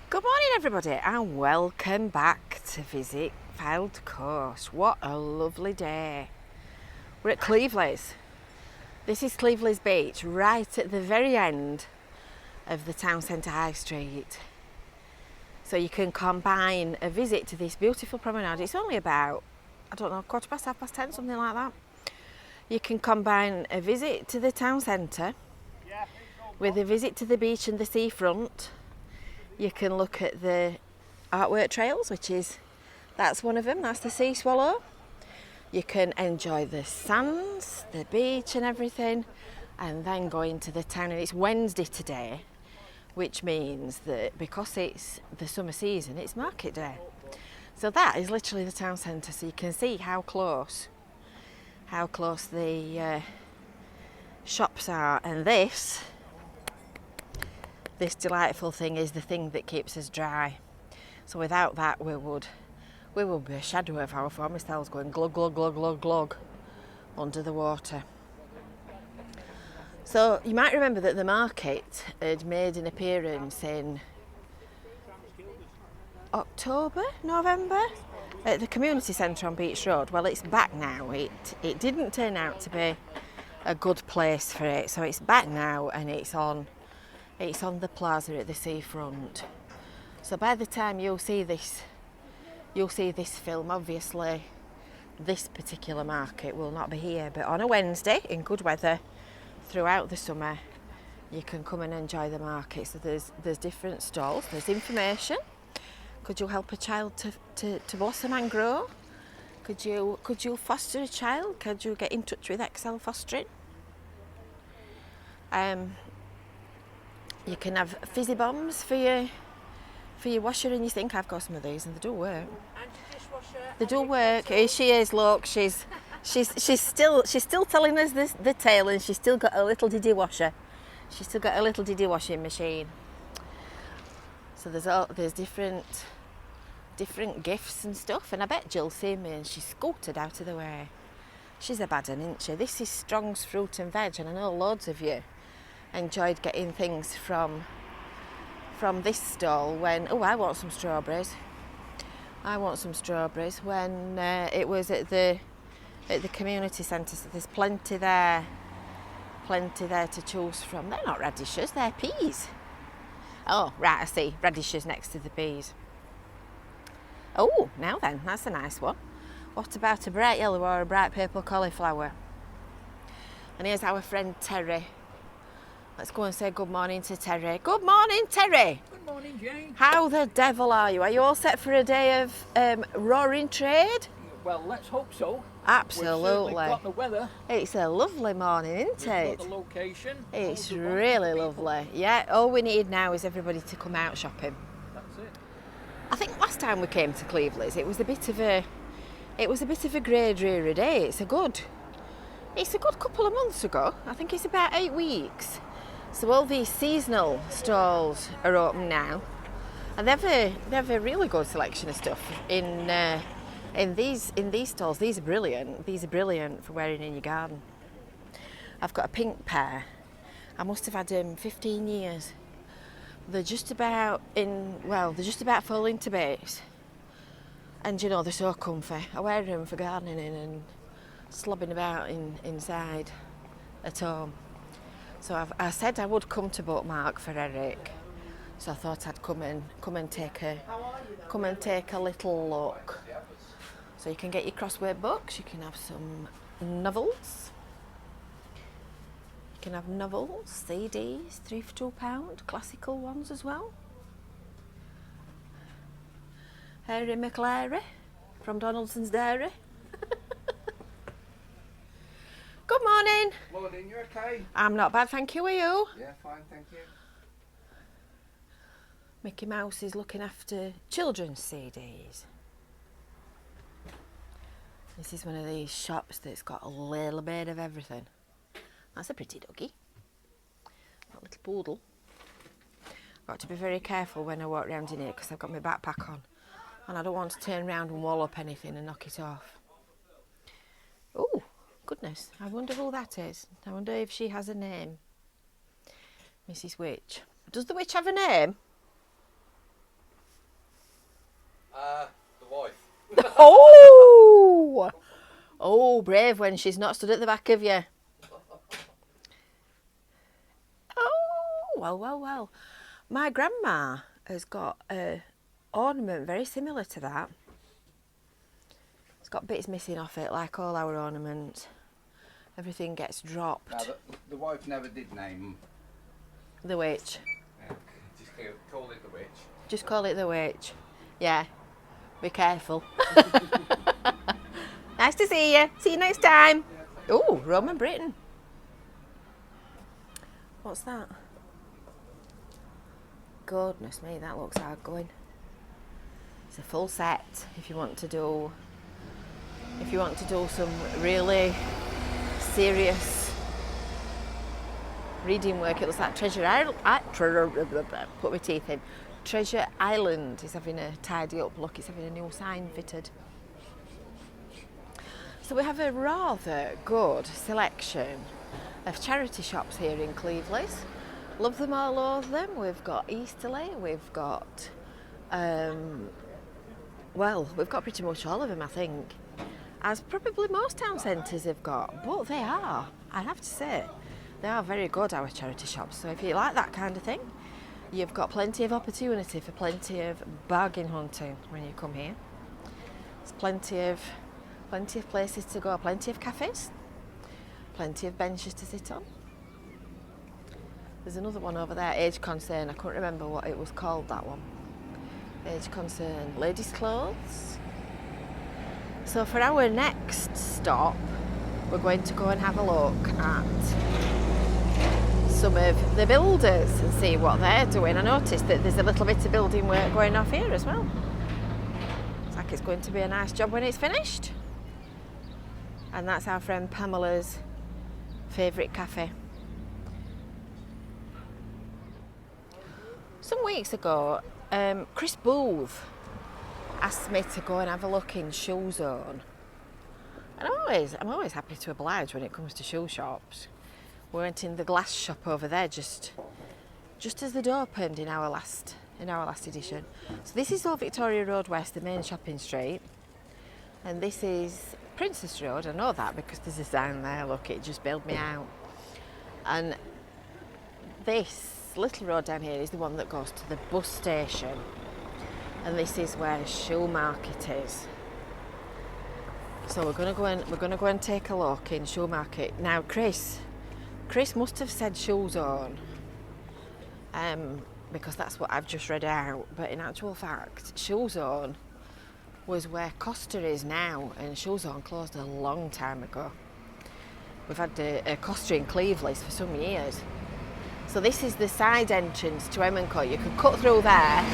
Good morning everybody and welcome back to visit Fylde Coast. What a lovely day. We're at Cleveleys. This is Cleveleys Beach, right at the very end of the town centre high street. So you can combine a visit to this beautiful promenade. It's only about, I don't know, 10:15, something like that. You can combine a visit to the town centre with a visit to the beach and the seafront. You can look at the artwork trails, that's one of them, that's the sea swallow. You can enjoy the sands, the beach and everything, and then go into the town. And it's Wednesday today, which means that because it's the summer season, it's market day. So that is literally the town centre, so you can see how close the shops are. And this delightful thing is the thing that keeps us dry. So without that we would be a shadow of our former selves, going glug glug glug glug glug under the water. So you might remember that the market had made an appearance in November at the community centre on Beach Road. Well, it's back now. It didn't turn out to be a good place for it, so it's back now and it's on the plaza at the seafront. So by the time you'll see this film, obviously this particular market will not be here, but on a Wednesday in good weather throughout the summer you can come and enjoy the market. So there's different stalls, there's information. Could you help a child to blossom and grow? Could you foster a child? Could you get in touch with Excel Fostering? You can have fizzy bombs for your washer and your sink. I've got some of these and they do work. And your dishwasher. They do work. Here she is, look, she's still telling us the tale, and she's still got a little diddy washer. She's still got a little diddy washing machine. So there's different gifts and stuff, and I bet Jill's seen me and she scooted out of the way. She's a bad one, isn't she? This is Strong's Fruit and Veg, and I know loads of you enjoyed getting things from this stall when I want some strawberries when it was at the community centre. So there's plenty there to choose from. They're not radishes, they're peas. Oh right, I see, radishes next to the peas. Oh, now then, that's a nice one. What about a bright yellow or a bright purple cauliflower? And here's our friend Terry. Let's go and say good morning to Terry. Good morning, Terry. Good morning, Jane. How the devil are you? Are you all set for a day of roaring trade? Well, let's hope so. Absolutely. We've got the weather. It's a lovely morning, isn't it? We've got the location. It's really lovely. Yeah, all we need now is everybody to come out shopping. That's it. I think last time we came to Cleveleys, it was a bit of a grey, dreary day. It's a good couple of months ago. I think it's about 8 weeks. So all these seasonal stalls are open now, and they have a really good selection of stuff in these stalls. These are brilliant. These are brilliant for wearing in your garden. I've got a pink pair. I must have had them 15 years. They're just about falling to bits, and you know they're so comfy. I wear them for gardening and slobbing about inside at home. So I said I would come to Bookmarks for Eric, so I thought I'd come and take a little look. So you can get your crossword books. You can have some novels. You can have novels, CDs, 3 for £2, classical ones as well. Harry McLary from Donaldson's Dairy. Good morning. Morning, you okay? I'm not bad, thank you. Are you? Yeah, fine, thank you. Mickey Mouse is looking after children's CDs. This is one of these shops that's got a little bit of everything. That's a pretty doggy. That little poodle. Got to be very careful when I walk around in here because I've got my backpack on and I don't want to turn around and wall up anything and knock it off. Oh, goodness, I wonder who that is. I wonder if she has a name. Mrs. Witch. Does the witch have a name? The wife. Oh! Oh, brave when she's not stood at the back of you. Oh, well. My grandma has got a ornament very similar to that. It's got bits missing off it, like all our ornaments. Everything gets dropped. Now, the wife never did name The witch. Yeah, just call it the witch. Just call it the witch. Yeah. Be careful. Nice to see you. See you next time. Oh, Roman Britain. What's that? Goodness me, that looks hard going. It's a full set if you want to do some really serious reading work. It looks like Treasure Island. Put my teeth in. Treasure Island is having a tidy up look. It's having a new sign fitted. So we have a rather good selection of charity shops here in Cleveleys. Love them all over them. We've got Easterly, we've got we've got pretty much all of them, I think, as probably most town centres have got, but they are, I have to say, they are very good, our charity shops. So if you like that kind of thing, you've got plenty of opportunity for plenty of bargain hunting when you come here. There's plenty of places to go, plenty of cafes, plenty of benches to sit on. There's another one over there, Age Concern. I couldn't remember what it was called, that one. Age Concern, ladies' clothes. So for our next stop, we're going to go and have a look at some of the builders and see what they're doing. I noticed that there's a little bit of building work going off here as well. Looks like it's going to be a nice job when it's finished. And that's our friend Pamela's favourite cafe. Some weeks ago, Chris Booth asked me to go and have a look in Shoe Zone. And I'm always happy to oblige when it comes to shoe shops. We went in the glass shop over there just as they'd opened in our last edition. So this is Old Victoria Road West, the main shopping street. And this is Princess Road. I know that because there's a sign there, look, it just bailed me out. And this little road down here is the one that goes to the bus station, and this is where Shoe Market is. So we're going to go and take a look in Shoe Market. Now Chris must have said Shoe Zone, because that's what I've just read out, but in actual fact Shoe Zone was where Costa is now, and Shoe Zone closed a long time ago. We've had a Costa in Cleveleys for some years. So this is the side entrance to M&Co. You can cut through there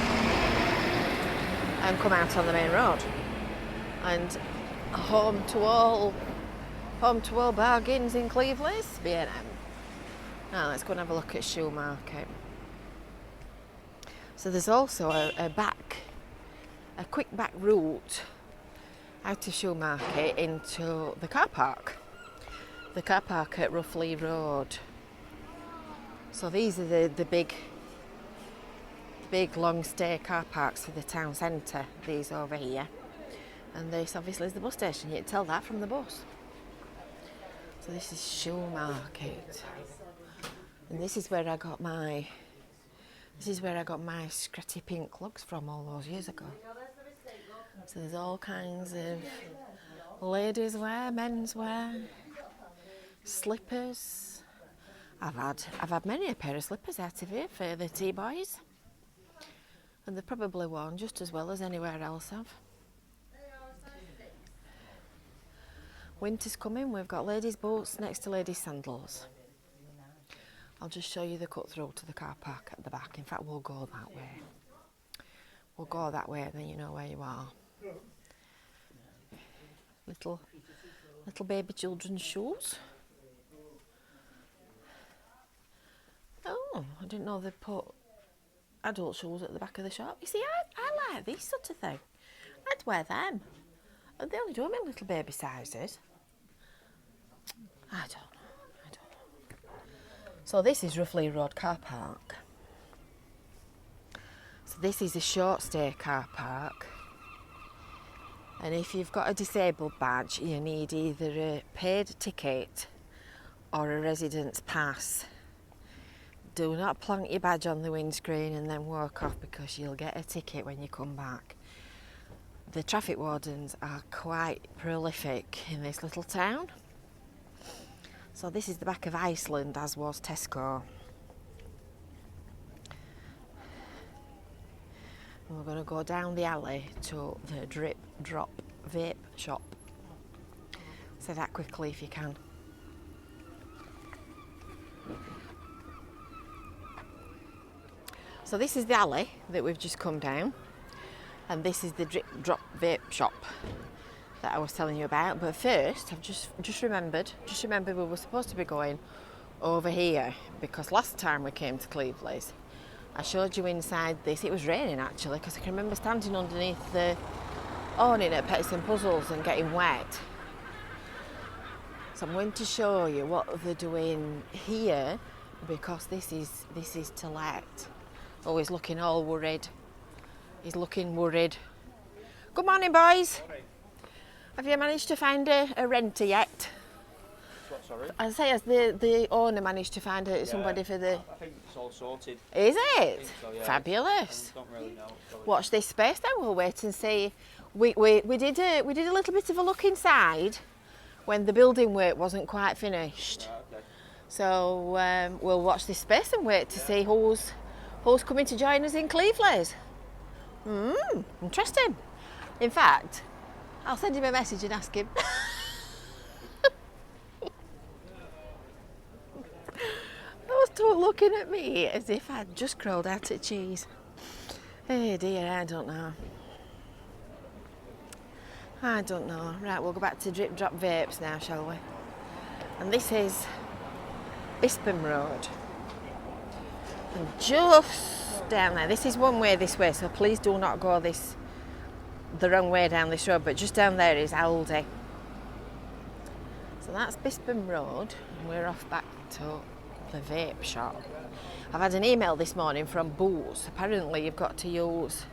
and come out on the main road. And home to all bargains in Cleveleys, B&M. Now let's go and have a look at Shoe Market. So there's also a quick back route out of Shoe Market into the car park. The car park at Roughly Road. So these are the big long stay car parks for the town centre, these over here. And this obviously is the bus station, you can tell that from the bus. So this is Shoe Market. And this is where I got my scratty pink lugs from all those years ago. So there's all kinds of ladies wear, men's wear, slippers. I've had many a pair of slippers out of here for the tea boys, and they're probably worn just as well as anywhere else have. Winter's coming, we've got ladies' boots next to ladies' sandals. I'll just show you the cut through to the car park at the back. In fact, we'll go that way. We'll go that way and then you know where you are. Little baby children's shoes. Oh, I didn't know they put adult shoes at the back of the shop. You see, I like these sort of thing. I'd wear them. And they only do them in little baby sizes. I don't know. So this is Roughly Road car park. So this is a short stay car park. And if you've got a disabled badge, you need either a paid ticket or a residence pass. Do not plonk your badge on the windscreen and then walk off, because you'll get a ticket when you come back. The traffic wardens are quite prolific in this little town. So this is the back of Iceland, as was Tesco. And we're going to go down the alley to the Drip Drop Vape shop. Say that quickly if you can. So this is the alley that we've just come down, and this is the Drip Drop Vape shop that I was telling you about. But first, I've just remembered we were supposed to be going over here, because last time we came to Cleveleys, I showed you inside this. It was raining actually, because I can remember standing underneath the awning at Pets and Puzzles and getting wet. So I'm going to show you what they're doing here, because this is to let. Oh, he's looking all worried. He's looking worried. Good morning, boys. Morning. Have you managed to find a renter yet? What, sorry? I say, has the owner managed to find somebody for the... I think it's all sorted. Is I it? think so, yeah. Fabulous. I don't really know. Watch this space then, we'll wait and see. We did a little bit of a look inside when the building work wasn't quite finished. Okay. So we'll watch this space and wait to see who's coming to join us in Cleveleys. Interesting. In fact, I'll send him a message and ask him. Those two are looking at me as if I'd just crawled out of cheese. Oh dear, I don't know. Right, we'll go back to Drip Drop Vapes now, shall we? And this is Bispham Road. And just down there, this is one way this way, so please do not go the wrong way down this road, but just down there is Aldi. So that's Bispham Road, and we're off back to the vape shop. I've had an email this morning from Boots. Apparently you've got to use,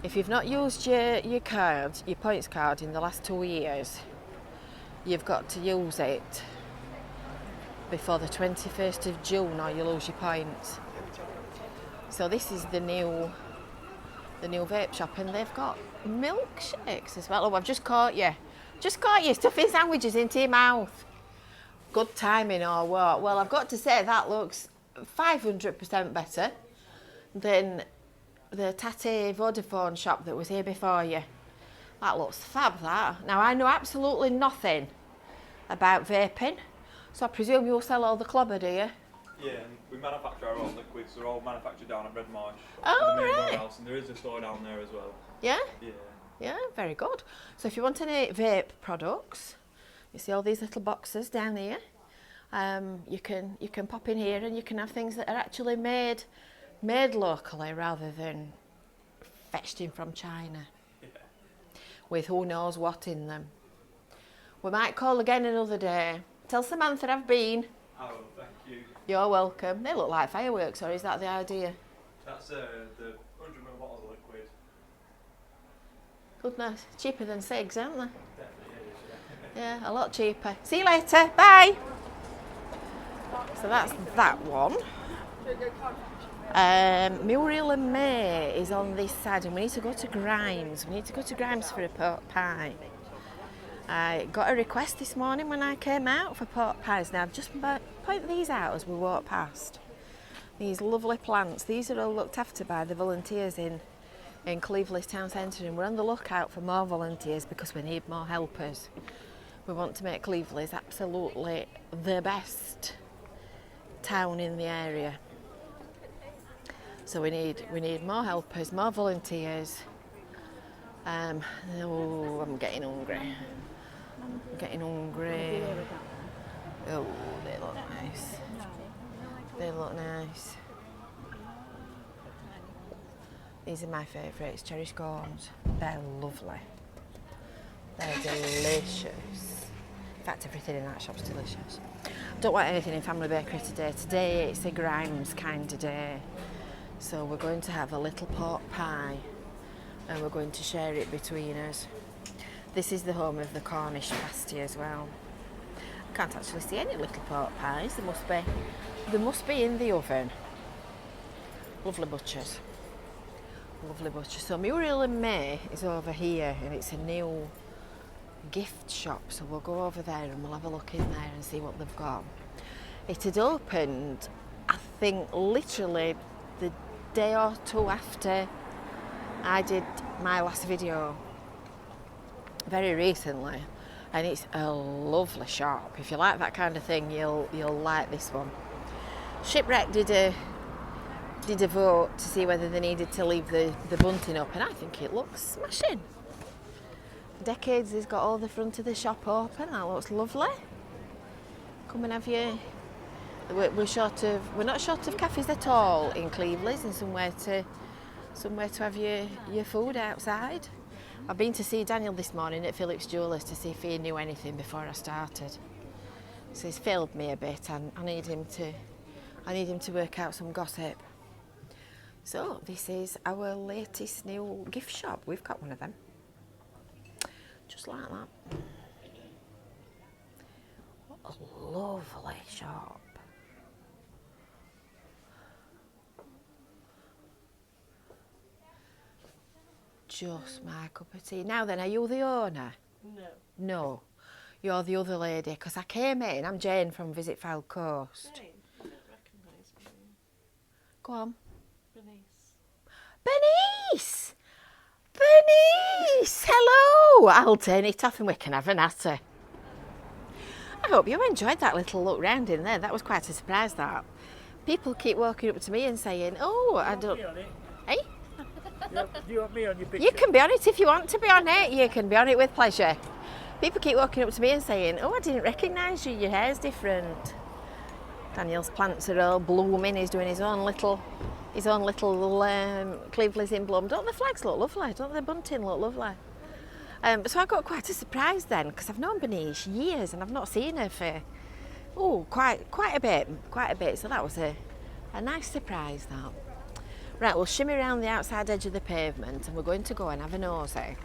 if you've not used your card, your points card in the last 2 years, you've got to use it before the 21st of June or you lose your points. So this is the new vape shop, and they've got milkshakes as well. Oh, I've just caught you stuffing sandwiches into your mouth. Good timing or what? Well, I've got to say that looks 500% better than the Tate Vodafone shop that was here before you. That looks fab, that. Now, I know absolutely nothing about vaping, so I presume you'll sell all the clobber, do you? Yeah, and we manufacture our own liquids. They're all manufactured down at Red Marsh. Oh, in the main right. warehouse, and there is a store down there as well. Yeah? Yeah. Yeah, very good. So if you want any vape products, you see all these little boxes down here. You can pop in here and you can have things that are actually made locally rather than fetched in from China. Yeah. With who knows what in them. We might call again another day. Tell Samantha I've been. Oh, thank you. You're welcome. They look like fireworks, or is that the idea? That's the 100ml bottle of liquid. Goodness, cheaper than cigs, aren't they? Definitely is, Yeah, a lot cheaper. See you later. Bye. So that's that one. Muriel and May is on this side, and we need to go to Grimes. We need to go to Grimes for a pork pie. I got a request this morning when I came out for pork pies. Now, just point these out as we walk past. These lovely plants. These are all looked after by the volunteers in Cleveleys Town Centre, and we're on the lookout for more volunteers because we need more helpers. We want to make Cleveleys absolutely the best town in the area. So we need more helpers, more volunteers. Oh, I'm getting hungry. Oh, they look nice. They look nice. These are my favourites, cherry scones. They're lovely. They're delicious. In fact, everything in that shop's delicious. Don't want anything in Family Bakery today. Today it's a Grimes kind of day. So we're going to have a little pork pie and we're going to share it between us. This is the home of the Cornish pasty as well. Can't actually see any little pork pies. There must be in the oven. Lovely butchers. Lovely butchers. So Muriel and May is over here, and it's a new gift shop. So we'll go over there and we'll have a look in there and see what they've got. It had opened, I think, literally the day or two after I did my last video, very recently, and it's a lovely shop. If you like that kind of thing, you'll like this one. Shipwreck did a vote to see whether they needed to leave the bunting up, and I think it looks smashing. Decades has got all the front of the shop open. That looks lovely. Come and have your. We're not short of cafes at all in Cleveleys, and somewhere to have your food outside. I've been to see Daniel this morning at Phillips Jewellers to see if he knew anything before I started. So he's failed me a bit, and I need him to work out some gossip. So this is our latest new gift shop. We've got one of them. Just like that. What a lovely shop. Just my cup of tea. Now then, are you the owner? No. No. You're the other lady, because I came in. I'm Jane from Visit Fylde Coast. Jane? I don't recognise me. Go on. Bernice. Bernice! Bernice! Hello! I'll turn it off and we can have a natter. I hope you enjoyed that little look round in there. That was quite a surprise, that. People keep walking up to me and saying, oh, I don't... Hey? Do you want me on your picture? You can be on it if you want to be on it. You can be on it with pleasure. People keep walking up to me and saying, oh, I didn't recognise you. Your hair's different. Daniel's plants are all blooming. He's doing his own little Cleveleys in bloom. Don't the flags look lovely? Don't the bunting look lovely? So I got quite a surprise then, because I've known Bernice years and I've not seen her for quite a bit. So that was a nice surprise, that. Right, we'll shimmy around the outside edge of the pavement and we're going to go and have a nosy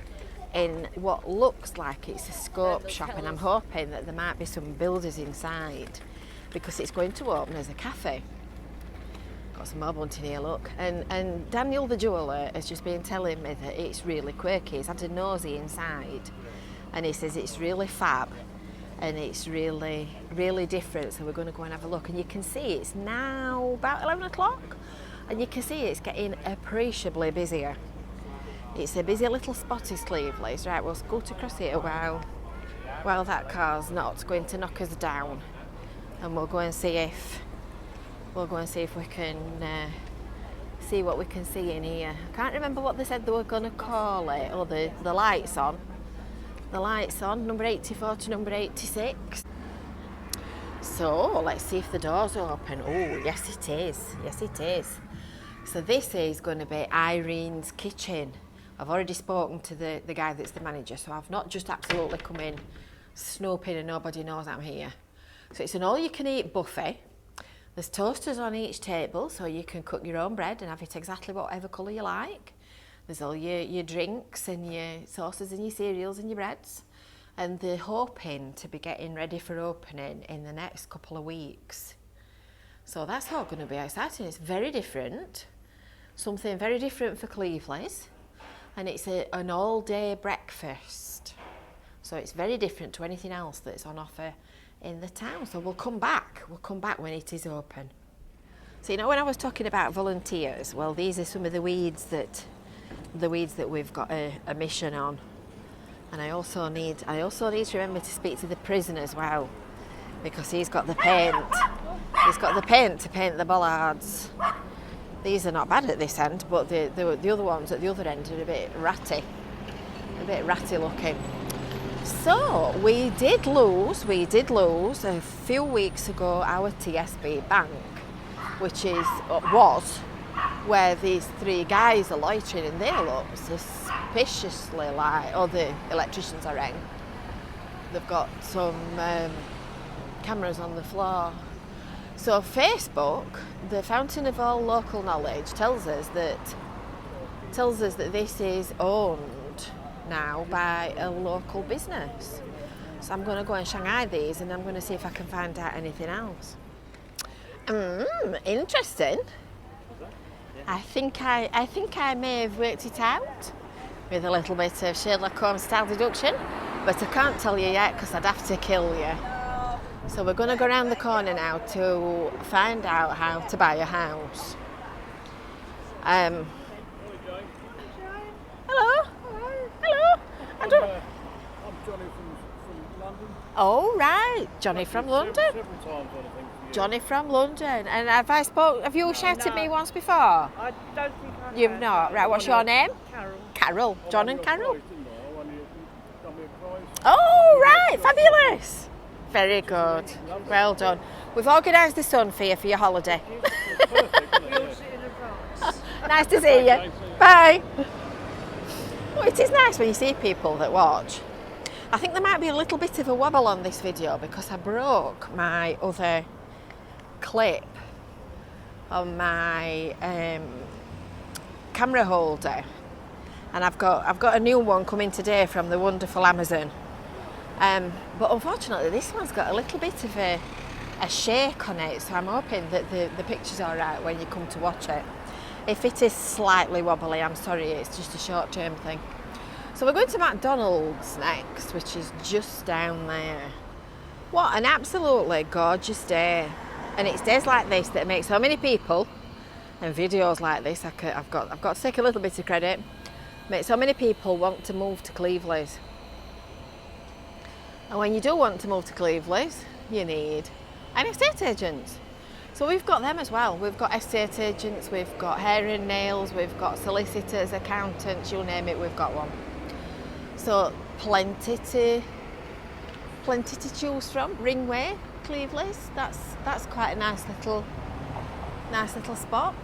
in what looks like it's a scope shop, and I'm hoping that there might be some builders inside because it's going to open as a cafe. Got some more bunting here, look. And Daniel the jeweller has just been telling me that it's really quirky. He's had a nosy inside and he says it's really fab and it's really, really different. So we're going to go and have a look, and you can see it's now about 11 o'clock. And you can see it's getting appreciably busier. It's a busy little spot is Cleveleys. Right, we'll scoot across here while that car's not going to knock us down, and we'll go and see if we can see what we can see in here. I can't remember what they said they were going to call it. Oh, the lights on. The lights on, number 84 to number 86. So let's see if the door's open. Oh, yes it is. Yes it is. So this is going to be Irenes Kitchen. I've already spoken to the guy that's the manager, so I've not just absolutely come in snooping and nobody knows I'm here. So it's an all-you-can-eat buffet. There's toasters on each table, so you can cook your own bread and have it exactly whatever colour you like. There's all your drinks and your sauces and your cereals and your breads. And they're hoping to be getting ready for opening in the next couple of weeks. So that's all going to be exciting. It's very different. Something very different for Cleveleys. And it's an all-day breakfast. So it's very different to anything else that's on offer in the town. So we'll come back when it is open. So you know, when I was talking about volunteers, well, these are some of the weeds that we've got a mission on. And I also need to remember to speak to the prison as well, because he's got the paint. He's got the paint to paint the bollards. These are not bad at this end, but the other ones at the other end are a bit ratty looking. So we did lose a few weeks ago our TSB bank, which was where these three guys are loitering, and they look suspiciously like other electricians I rang. They've got some cameras on the floor. So Facebook, the fountain of all local knowledge, tells us that this is owned now by a local business. So I'm going to go and Shanghai these, and I'm going to see if I can find out anything else. Interesting. I think I may have worked it out with a little bit of Sherlock Holmes style deduction, but I can't tell you yet because I'd have to kill you. So we're going to go around the corner now to find out how to buy a house. Hello. Hello. I'm Johnny from London. Oh right, Johnny from London. Several times on a thing for you. Johnny from London. And have you shouted at me once before? I don't think I You've have. not. Right, what's your name? Carol. Carol. John and Carol. I won you done me a prize. Oh right, fabulous. Very good. Well done. We've organised the sun for you for your holiday. Perfect, isn't it? You'll sit in advance. Nice to see you. Bye. Oh, it is nice when you see people that watch. I think there might be a little bit of a wobble on this video because I broke my other clip on my camera holder, and I've got a new one coming today from the wonderful Amazon. But unfortunately this one's got a little bit of a shake on it, so I'm hoping that the picture's alright when you come to watch it. If it is slightly wobbly, I'm sorry, it's just a short-term thing. So we're going to McDonald's next, which is just down there. What an absolutely gorgeous day. And it's days like this that make so many people, and videos like this, I've got to take a little bit of credit, make so many people want to move to Cleveleys. And when you do want to move to Cleveleys, you need an estate agent. So we've got them as well. We've got estate agents, we've got hair and nails, we've got solicitors, accountants, you name it, we've got one. So plenty to choose from. Ringway, Cleveleys, that's quite a nice little spot.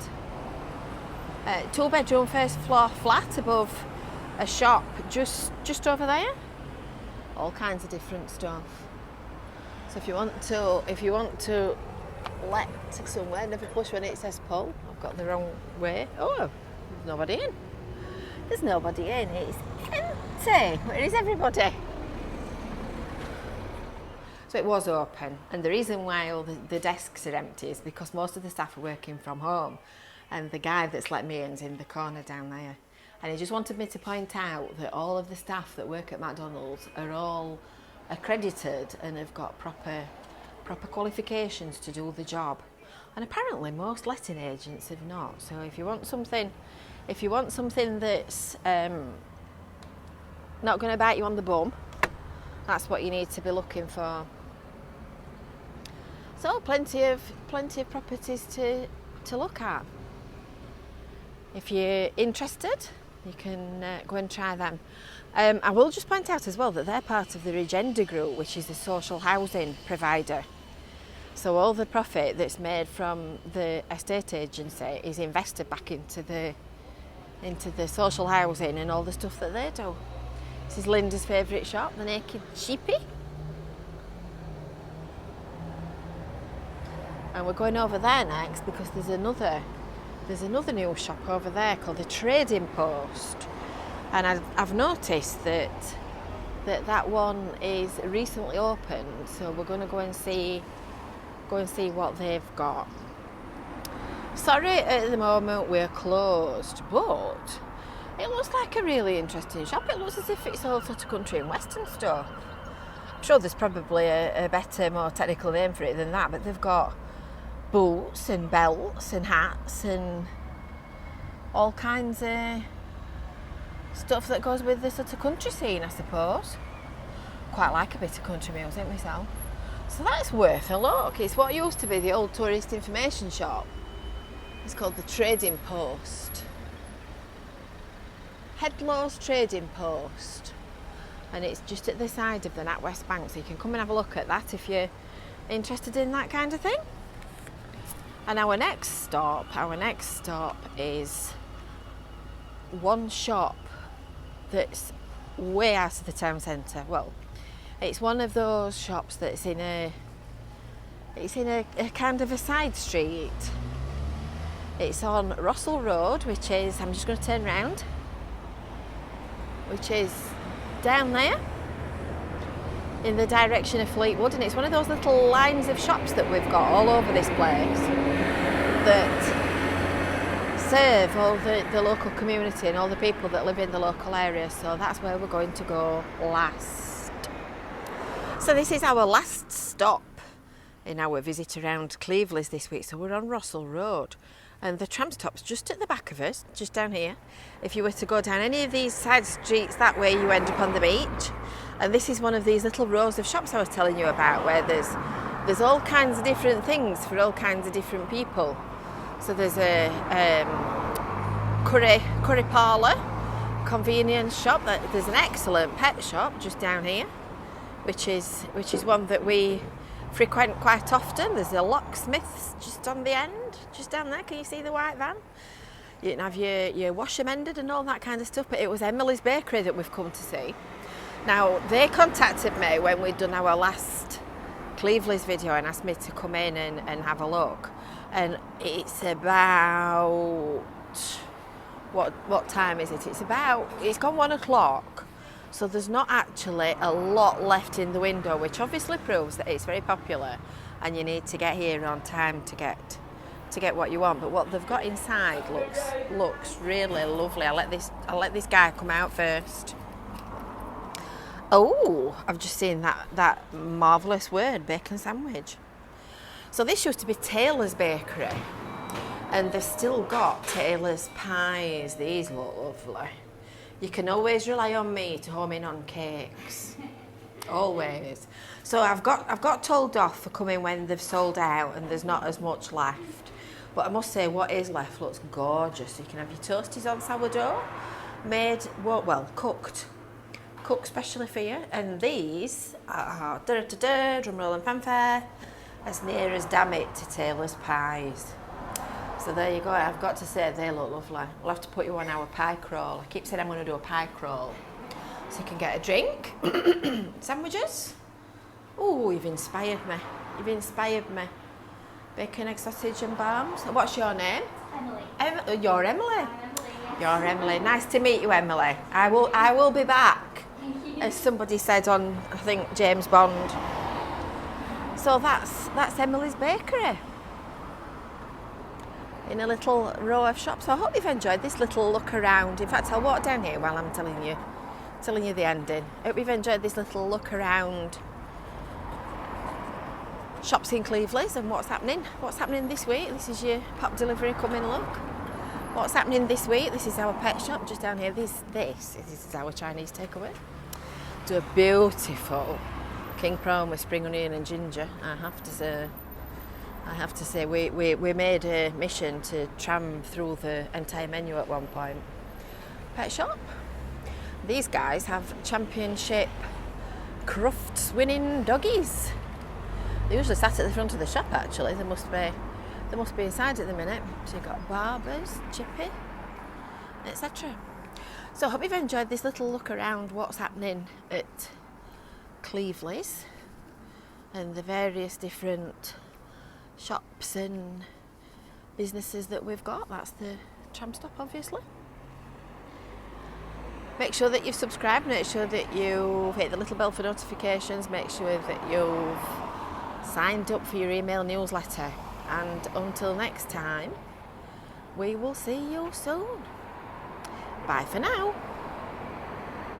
2-bedroom first floor flat above a shop just over there. All kinds of different stuff. So if you want to let somewhere, never push when it says pull. I've got the wrong way. Oh, there's nobody in. There's nobody in. It's empty. Where is everybody? So it was open, and the reason why all the desks are empty is because most of the staff are working from home, and the guy that's let me in's in the corner down there. And he just wanted me to point out that all of the staff that work at McDonald's are all accredited and have got proper qualifications to do the job. And apparently most letting agents have not. So if you want something that's not going to bite you on the bum, that's what you need to be looking for. So plenty of properties to look at. If you're interested, you can go and try them. I will just point out as well that they're part of the Regenda Group, which is a social housing provider. So all the profit that's made from the estate agency is invested back into the social housing and all the stuff that they do. This is Linda's favourite shop, the Naked Sheepy. And we're going over there next because there's another new shop over there called the Trading Post. And I've noticed that one is recently opened, so we're going to go and see what they've got. Sorry, at the moment we're closed, but it looks like a really interesting shop. It looks as if it's all sort of country and western stuff. I'm sure there's probably a better, more technical name for it than that, but they've got boots and belts and hats and all kinds of stuff that goes with the sort of country scene, I suppose. Quite like a bit of country music myself. So that's worth a look. It's what used to be the old tourist information shop. It's called the Trading Post. Headlow's Trading Post. And it's just at the side of the NatWest Bank, so you can come and have a look at that if you're interested in that kind of thing. And our next stop is one shop that's way out of the town centre. Well, it's one of those shops that's in a kind of a side street. It's on Russell Road, which is, I'm just going to turn round, which is down there in the direction of Fleetwood, and it's one of those little lines of shops that we've got all over this place that serve all the local community and all the people that live in the local area. So that's where we're going to go last. So this is our last stop in our visit around Cleveleys this week. So we're on Russell Road, and the tram stop's just at the back of us, just down here. If you were to go down any of these side streets that way, you end up on the beach. And this is one of these little rows of shops I was telling you about, where there's all kinds of different things for all kinds of different people. So there's a curry parlour, convenience shop. There's an excellent pet shop just down here, which is one that we frequent quite often. There's a locksmith's just on the end, just down there. Can you see the white van? You can have your washer mended and all that kind of stuff. But it was Emily's Bakery that we've come to see. Now, they contacted me when we'd done our last Cleveleys video and asked me to come in and have a look. And it's about, what time is it? It's gone 1 o'clock. So there's not actually a lot left in the window, which obviously proves that it's very popular and you need to get here on time to get what you want. But what they've got inside looks really lovely. I'll let this guy come out first. Oh, I've just seen that marvellous word, bacon sandwich. So this used to be Taylor's Bakery, and they've still got Taylor's pies. These look lovely. You can always rely on me to home in on cakes, always. So I've got told off for coming when they've sold out and there's not as much left. But I must say, what is left looks gorgeous. You can have your toasties on sourdough, made cooked specially for you. And these are drum roll and fanfare, as near as damn it to Taylor's pies. So there you go. I've got to say they look lovely. We'll have to put you on our pie crawl. I keep saying I'm going to do a pie crawl, so you can get a drink, sandwiches. Oh, you've inspired me. Bacon, egg, sausage and barms. What's your name? Emily. You're Emily. I'm Emily, yes. You're Emily. Nice to meet you, Emily. I will be back, Thank you. as somebody said on, I think, James Bond. So that's Emily's Bakery in a little row of shops. So I hope you've enjoyed this little look around. In fact, I'll walk down here while I'm telling you the ending. I hope you've enjoyed this little look around shops in Cleveleys and what's happening this week. This is your pop delivery coming look. What's happening this week? This is our pet shop just down here. This is our Chinese takeaway. Do a beautiful king prawn with spring onion and ginger. I have to say we made a mission to tram through the entire menu at one point. Pet shop. These guys have championship Crufts winning doggies. They usually sat at the front of the shop actually. They must be inside at the minute. So you've got Barbers, Chippy, etc. So I hope you've enjoyed this little look around what's happening at Cleveleys and the various different shops and businesses that we've got. That's the tram stop, obviously. Make sure that you've subscribed, make sure that you've hit the little bell for notifications, make sure that you've signed up for your email newsletter. And until next time, we will see you soon. Bye for now.